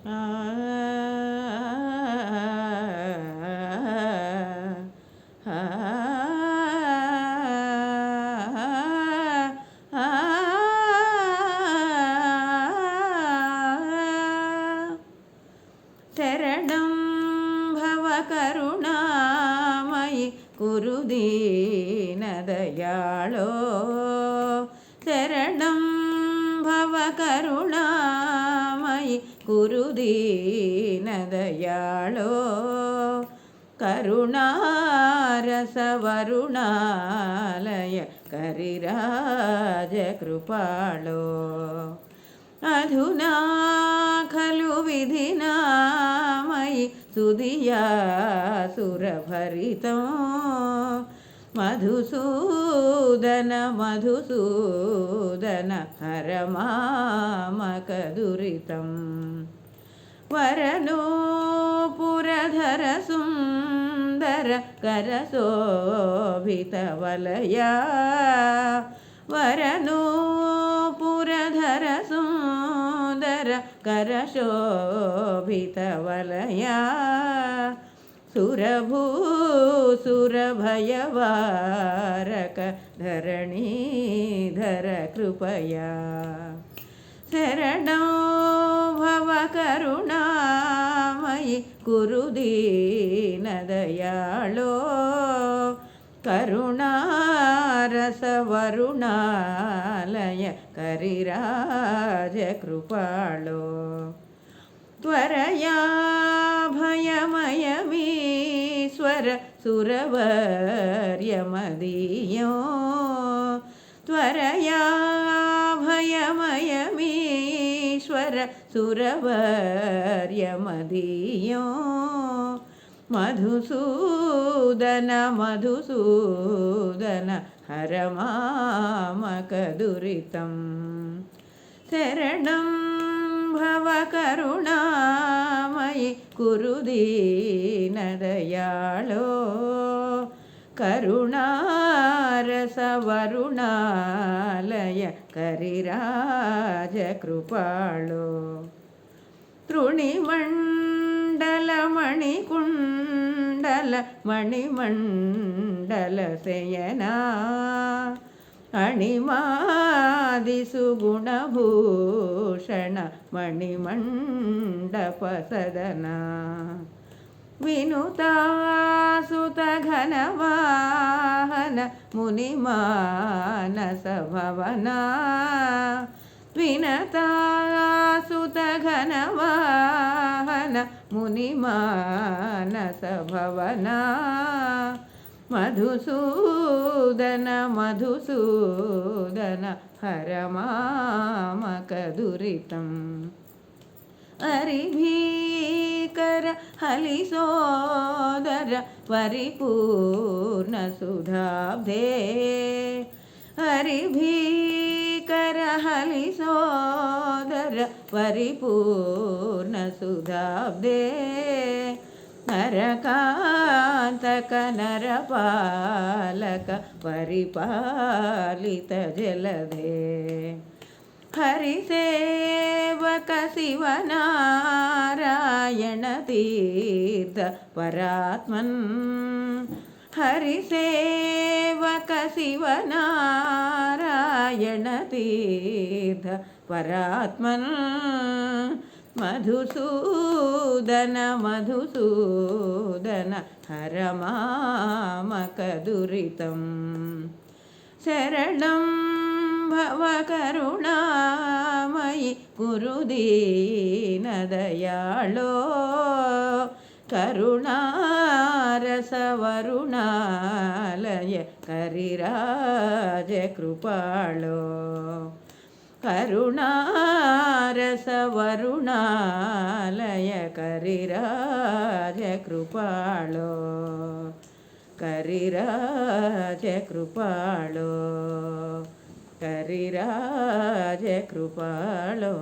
ఆ ఆ శరణం భవ కరుణామయి కురు దీనదయాళో శరణం భవ కరుణామయి కురు దీనదయాళో కరుణారసవరుణాలయ కరిరాజ కృపాళో అధునా ఖలు విధినామయి సుధియాసురభరితం మధుసూదన మధుసూదన హరమామకదురితం వరనూపురధర సుందర కరశోభితవలయా వరనూపురధర సుందర కరశోభితవలయా సురభూసురభయవారక ధరణీధర కృపయా శరణో భవ కరుణామయి కురు దీనదయాళో కరుణారసవరుణాలయ కరిరాజ కృపాళో త్వరయా భయమయమీశ్వర సురవర్యమదీయో త్వరయా భయమయమీశ్వర సురవర్యమదీయో మధుసూదన మధుసూదన హరమామకదురితం శరణం భవ కరుణామయి కురు దీనదయాళో కరుణారసవరుణాలయ కరిరాజ కృపాళో తృణిమండల మణికుండల మణిమండల శయనా అణిమాదిసుగుణభూషణ మణిమండప సదనా వినుతాసుత ఘనవాహన మునిమానస భవనా వినతాసుత ఘనవాహన మునిమానస భవనా మధుసూదన మధుసూదన హరమామకదురితం హరిభీకర హలిసోదర పరిపూర్ణ సుధాబ్ధే హరిభీకర హలిసోదర పరిపూర్ణ సుధాబ్ధే నరకాంతక నరపాలక పరిపాలిత జలధే హరిసేవక శివనారాయణ తీర్థ పరాత్మన్ హరిసేవక శివనారాయణ తీర్థ పరాత్మన్ మధుసూదన మధుసూదన హరమామకదురితం శరణం భవ కరుణామయి కురు దీనదయాళో కరుణారసవరుణాలయ కరిరాజ కృపాళో కరుణారసవరుణాలయ కరిరాజ కృపాళో కరిరాజ కృపాళో కరిరాజ కృపాళో